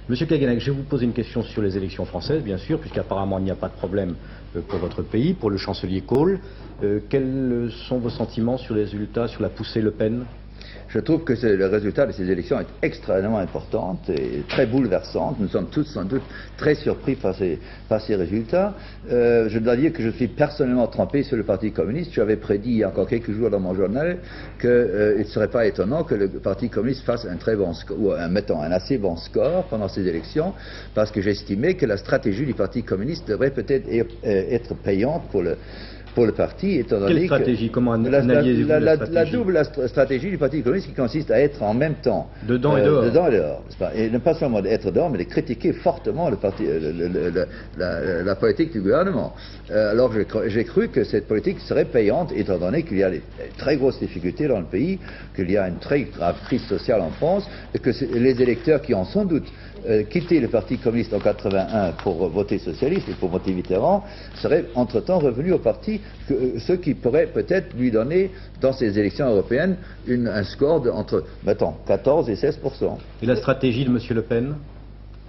Monsieur Kaganec, je vais vous poser une question sur les élections françaises, bien sûr, puisqu'apparemment il n'y a pas de problème pour votre pays, pour le chancelier Kohl. Quels sont vos sentiments sur les résultats, sur la poussée Le Pen? Je trouve que le résultat de ces élections est extrêmement important et très bouleversant. Nous sommes tous sans doute très surpris par ces résultats. Je dois dire que je suis personnellement trompé sur le Parti communiste. J'avais prédit il y a encore quelques jours dans mon journal qu'il ne serait pas étonnant que le Parti communiste fasse un très bon score, ou mettons un assez bon score pendant ces élections, parce que j'estimais que la stratégie du Parti communiste devrait peut-être être payante pour le parti, étant donné Quelle stratégie? Comment analysez-vous la stratégie? La double stratégie du Parti communiste qui consiste à être en même temps dedans et dehors. Dedans et dehors, et ne pas seulement être dehors, mais de critiquer fortement la politique du gouvernement. Alors j'ai cru que cette politique serait payante, étant donné qu'il y a des très grosses difficultés dans le pays, qu'il y a une très grave crise sociale en France, et que les électeurs qui ont sans doute quitté le Parti communiste en 81 pour voter socialiste et pour voter Mitterrand seraient entre-temps revenus au parti, ce qui pourrait peut-être lui donner dans ces élections européennes un score entre, mettons, 14 et 16%. Et la stratégie de M. Le Pen?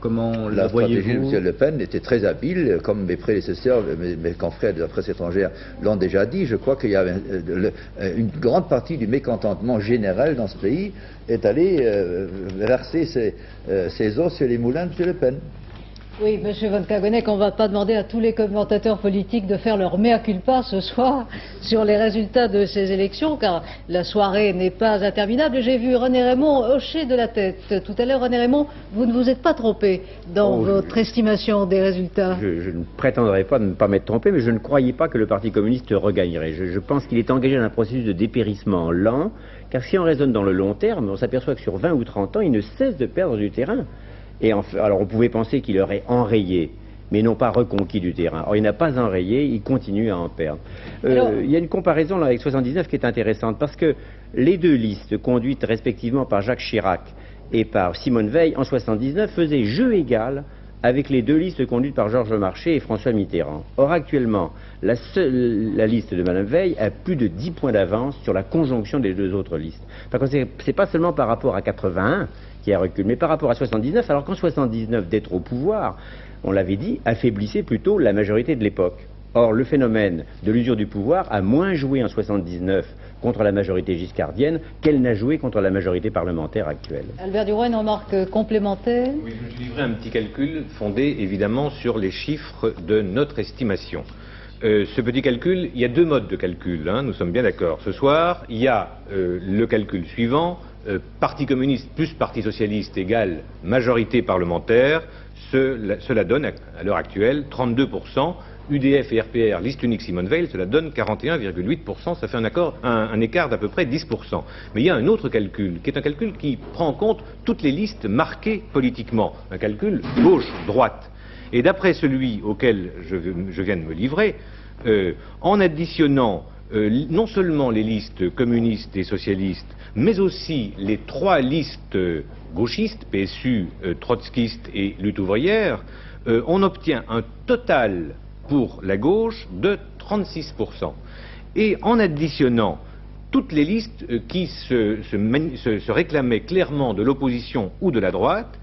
Comment la voyez-vous? La stratégie de M. Le Pen était très habile, comme mes prédécesseurs, mes confrères de la presse étrangère l'ont déjà dit. Je crois qu'il y a une grande partie du mécontentement général dans ce pays est allée verser ses eaux sur les moulins de M. Le Pen. Oui, Monsieur Van Kaganec, on ne va pas demander à tous les commentateurs politiques de faire leur mea culpa ce soir sur les résultats de ces élections, car la soirée n'est pas interminable. J'ai vu René Raymond hocher de la tête tout à l'heure. René Raymond, vous ne vous êtes pas trompé dans votre estimation des résultats? Je ne prétendrai pas ne pas m'être trompé, mais je ne croyais pas que le Parti communiste regagnerait. Je pense qu'il est engagé dans un processus de dépérissement lent, car si on raisonne dans le long terme, on s'aperçoit que sur 20 ou 30 ans, il ne cesse de perdre du terrain. Et alors on pouvait penser qu'il aurait enrayé, mais non pas reconquis du terrain. Or il n'a pas enrayé, il continue à en perdre. Il y a une comparaison là avec 79 qui est intéressante, parce que les deux listes conduites respectivement par Jacques Chirac et par Simone Veil en 79 faisaient jeu égal avec les deux listes conduites par Georges Marchais et François Mitterrand. Or actuellement, la liste de Mme Veil a plus de 10 points d'avance sur la conjonction des deux autres listes. Par contre, c'est pas seulement par rapport à 81 qui a recul, mais par rapport à 79, alors qu'en 79, d'être au pouvoir, on l'avait dit, affaiblissait plutôt la majorité de l'époque. Or, le phénomène de l'usure du pouvoir a moins joué en 79 contre la majorité giscardienne qu'elle n'a joué contre la majorité parlementaire actuelle. Albert Duroy, une remarque complémentaire? Oui, je me suis livré un petit calcul fondé évidemment sur les chiffres de notre estimation. Ce petit calcul, il y a deux modes de calcul, hein, nous sommes bien d'accord. Ce soir, il y a le calcul suivant, Parti communiste plus Parti socialiste égale majorité parlementaire, cela donne à l'heure actuelle 32%. UDF et RPR, liste unique Simone Veil, cela donne 41,8%, ça fait un écart d'à peu près 10%. Mais il y a un autre calcul, qui est un calcul qui prend en compte toutes les listes marquées politiquement, un calcul gauche-droite. Et d'après celui auquel je viens de me livrer, en additionnant non seulement les listes communistes et socialistes, mais aussi les trois listes gauchistes, PSU, trotskistes et lutte ouvrière, on obtient un total pour la gauche de 36%. Et en additionnant toutes les listes qui se réclamaient clairement de l'opposition ou de la droite,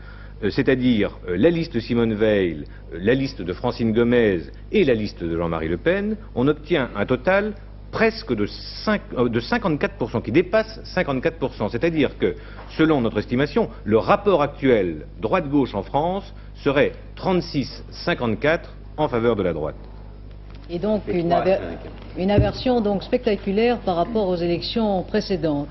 c'est-à-dire la liste Simone Veil, la liste de Francine Gomez et la liste de Jean-Marie Le Pen, on obtient un total presque de 54%, qui dépasse 54%. C'est-à-dire que, selon notre estimation, le rapport actuel droite-gauche en France serait 36-54 en faveur de la droite. Et donc une aversion donc spectaculaire par rapport aux élections précédentes.